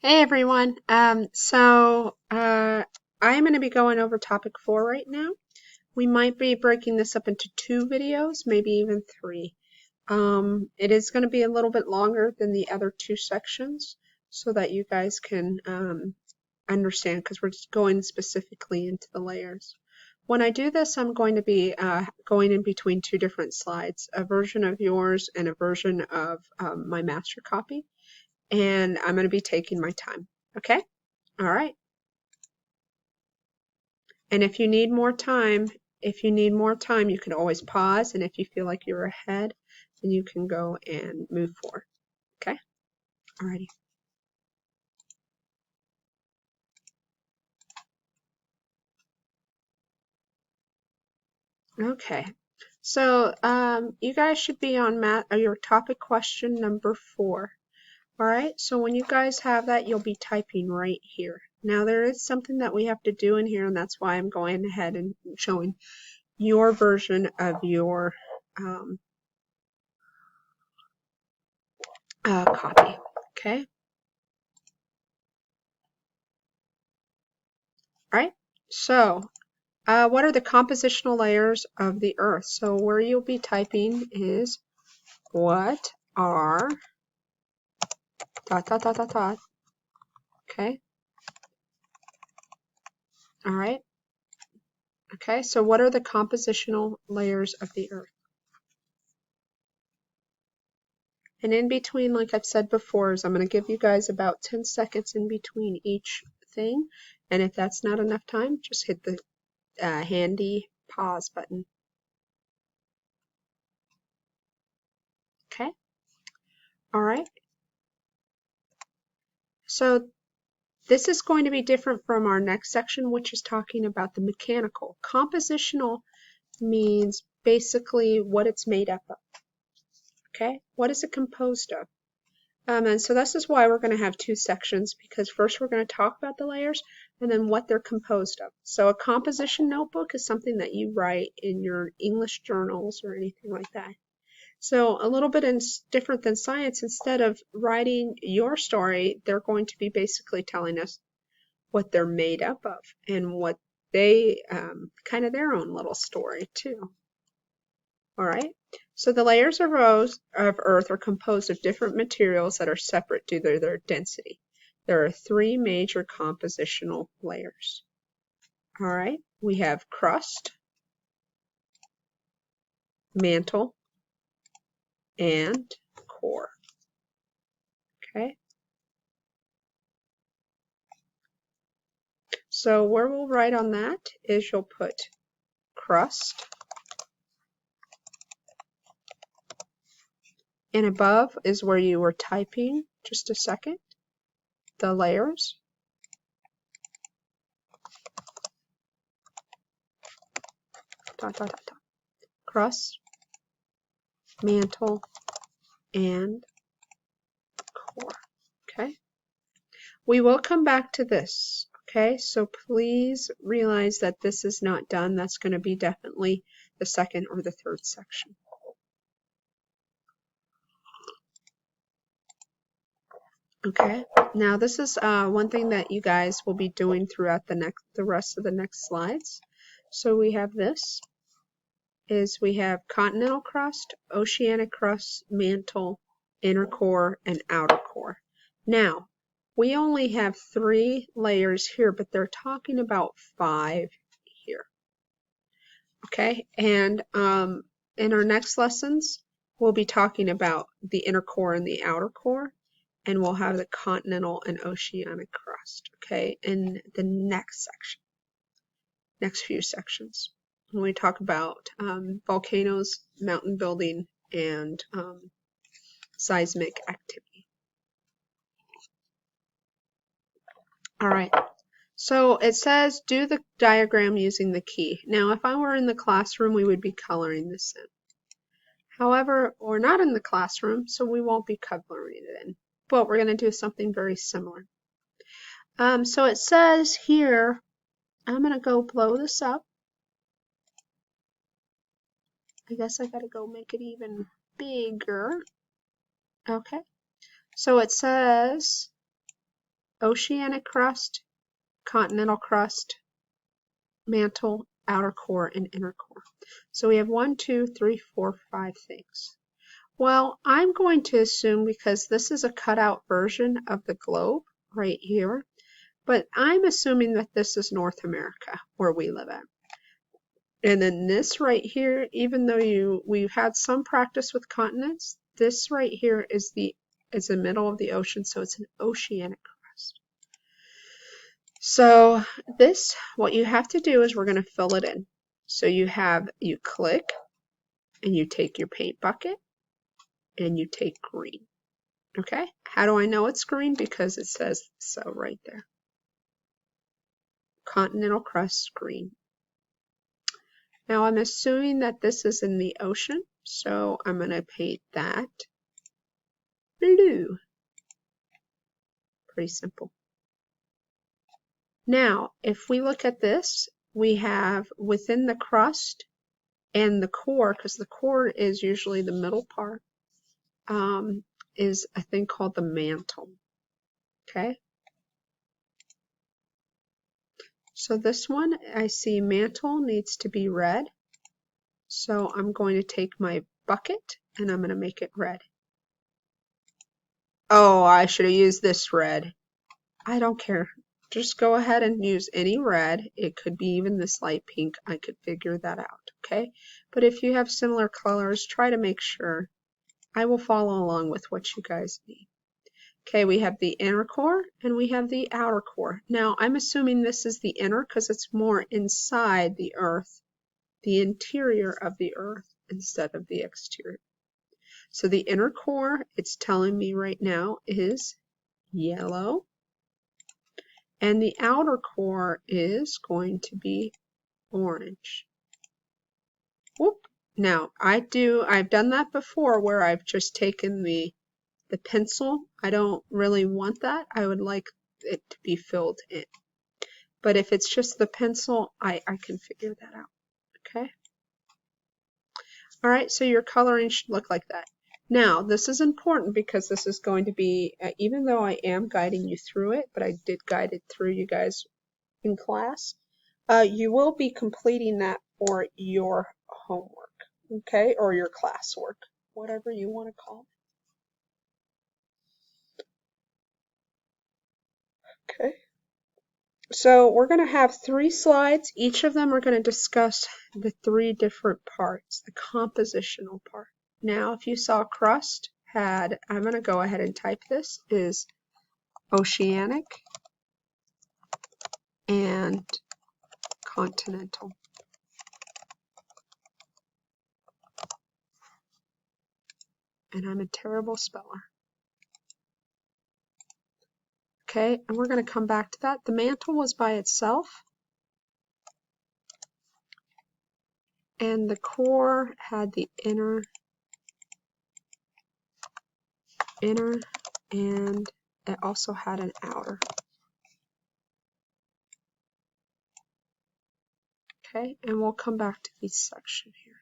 Hey everyone. I'm going to be going over topic 4 right now. We might be breaking this up into 2 videos, maybe even 3. It is going to be a little bit longer than the other 2 sections so that you guys can understand, because we're just going specifically into the layers. When I do this, I'm going to be going in between 2 different slides, a version of yours and a version of my master copy. And I'm going to be taking my time. Okay? All right. And if you need more time, you can always pause. And if you feel like you're ahead, then you can go and move forward. Okay? Alrighty. Okay. So you guys should be on your topic question number 4. All right. So when you guys have that, you'll be typing right here. Now there is something that we have to do in here, and that's why I'm going ahead and showing your version of your copy. Okay. All right. So what are the compositional layers of the Earth? So where you'll be typing is what are dot dot dot dot dot. Okay. All right. Okay. So what are the compositional layers of the Earth? And in between, like I've said before, is I'm going to give you guys about 10 seconds in between each thing. And if that's not enough time, just hit the handy pause button. Okay. All right. So this is going to be different from our next section, which is talking about the mechanical. Compositional means basically what it's made up of. Okay, what is it composed of? And so this is why we're going to have 2 sections, because first we're going to talk about the layers and then what they're composed of. So a composition notebook is something that you write in your English journals or anything like that. So a little bit different than science. Instead of writing your story, they're going to be basically telling us what they're made up of and what they kind of their own little story too. All right. So the layers of Earth are composed of different materials that are separate due to their density. There are 3 major compositional layers. All right. We have crust, mantle, and core. Okay. So where we'll write on that is you'll put crust, and above is where you were typing just a second, the layers. Dot, dot, dot, dot. Crust, mantle, and core. Okay. We will come back to this. Okay, so please realize that this is not done. That's going to be definitely the second or the third section. Okay, now this is one thing that you guys will be doing throughout the rest of the next slides. So we have this. We have continental crust, oceanic crust, mantle, inner core, and outer core. Now, we only have 3 layers here, but they're talking about 5 here. Okay, and in our next lessons, we'll be talking about the inner core and the outer core, and we'll have the continental and oceanic crust, okay, in the next few sections. When we talk about volcanoes, mountain building, and seismic activity. All right, so it says do the diagram using the key. Now, if I were in the classroom, we would be coloring this in. However, we're not in the classroom, so we won't be coloring it in. But we're going to do something very similar. So it says here, I'm going to go blow this up. I guess I got to go make it even bigger. Okay. So it says oceanic crust, continental crust, mantle, outer core, and inner core. So we have 1, 2, 3, 4, 5 things. Well, I'm going to assume, because this is a cutout version of the globe right here, but I'm assuming that this is North America where we live at. And then this right here, even though we've had some practice with continents, this right here is the middle of the ocean, so it's an oceanic crust. So this, what you have to do is we're going to fill it in. So you click and you take your paint bucket and you take green. Okay, how do I know it's green? Because it says so right there. Continental crust green. Now I'm assuming that this is in the ocean, so I'm going to paint that blue. Pretty simple. Now, if we look at this, we have within the crust and the core, because the core is usually the middle part, is a thing called the mantle. Okay. So this one, I see mantle needs to be red. So I'm going to take my bucket and I'm going to make it red. Oh, I should have used this red. I don't care. Just go ahead and use any red. It could be even this light pink. I could figure that out, okay? But if you have similar colors, try to make sure. I will follow along with what you guys need. Okay, we have the inner core and we have the outer core. Now, I'm assuming this is the inner because it's more inside the Earth, the interior of the Earth instead of the exterior. So the inner core, it's telling me right now, is yellow. And the outer core is going to be orange. Whoop. Now, I've done that before where I've just taken the pencil. I don't really want that. I would like it to be filled in. But if it's just the pencil, I can figure that out. Okay? All right, so your coloring should look like that. Now, this is important because this is going to be, even though I am guiding you through it, but I did guide it through you guys in class, you will be completing that for your homework, okay, or your classwork, whatever you want to call it. Okay. So we're going to have 3 slides. Each of them are going to discuss the 3 different parts, the compositional part. Now, if you saw crust I'm going to go ahead and type this, is oceanic and continental. And I'm a terrible speller. Okay, and we're going to come back to that. The mantle was by itself. And the core had the inner, and it also had an outer. Okay, and we'll come back to this section here.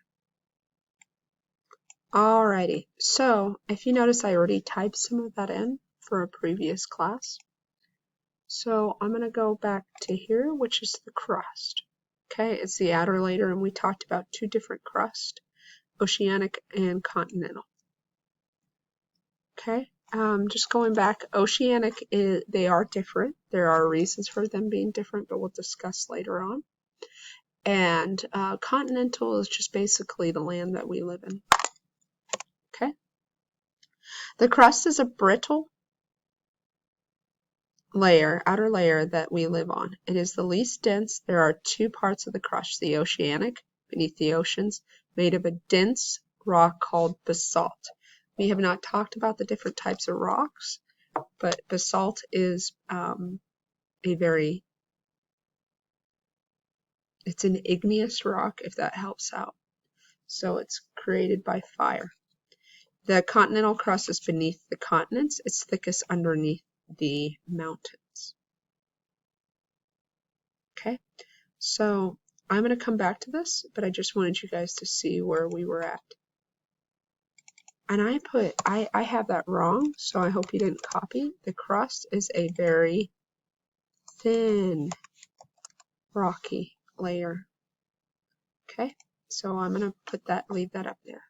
Alrighty, so if you notice, I already typed some of that in for a previous class. So I'm going to go back to here, which is the crust. Okay, it's the outer layer, and we talked about 2 different crusts, oceanic and continental. Okay, just going back, oceanic, they are different. There are reasons for them being different, but we'll discuss later on. And continental is just basically the land that we live in. Okay, the crust is a brittle layer, outer layer that we live on. It is the least dense. There are 2 parts of the crust, the oceanic, beneath the oceans, made of a dense rock called basalt. We have not talked about the different types of rocks, but basalt is it's an igneous rock, if that helps out. So it's created by fire. The continental crust is beneath the continents. It's thickest underneath the mountains. Okay, so I'm going to come back to this, but I just wanted you guys to see where we were at. and I have that wrong, so I hope you didn't copy. The crust is a very thin, rocky layer. Okay, so I'm going to leave that up there.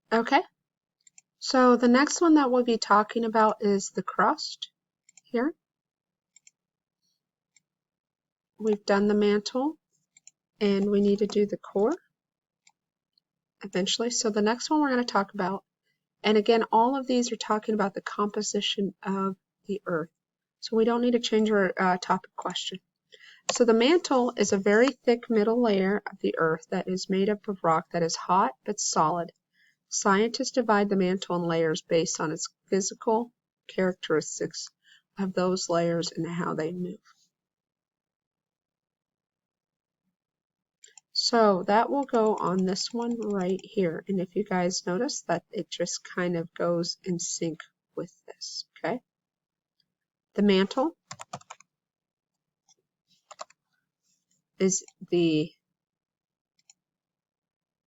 Okay, so the next one that we'll be talking about is the crust here. We've done the mantle, and we need to do the core eventually. So the next one we're going to talk about, and again, all of these are talking about the composition of the earth. So we don't need to change our topic question. So the mantle is a very thick middle layer of the earth that is made up of rock that is hot but solid. Scientists divide the mantle in layers based on its physical characteristics of those layers and how they move. So that will go on this one right here. And if you guys notice that it just kind of goes in sync with this, okay? The mantle is the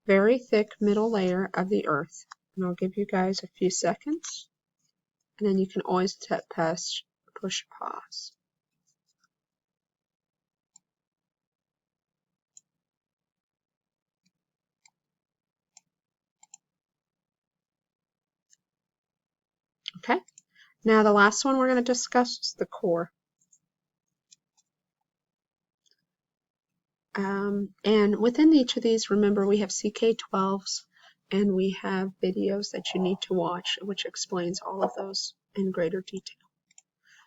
very thick middle layer of the earth. And I'll give you guys a few seconds. And then you can always push pause. Okay? Now the last one we're going to discuss is the core. And within each of these, remember, we have CK12s and we have videos that you need to watch, which explains all of those in greater detail.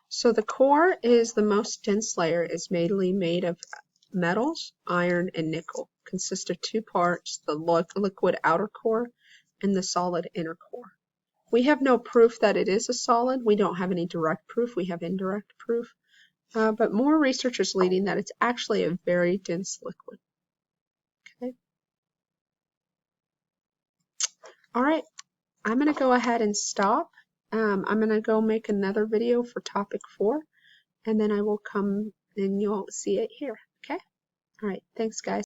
So the core is the most dense layer, is mainly made of metals, iron, and nickel. Consists of two parts, the liquid outer core and the solid inner core. We have no proof that it is a solid. We don't have any direct proof. We have indirect proof. But more research is leading that it's actually a very dense liquid. Okay. All right. I'm going to go ahead and stop. I'm going to go make another video for topic 4, and then I will come and you'll see it here. Okay. All right. Thanks, guys.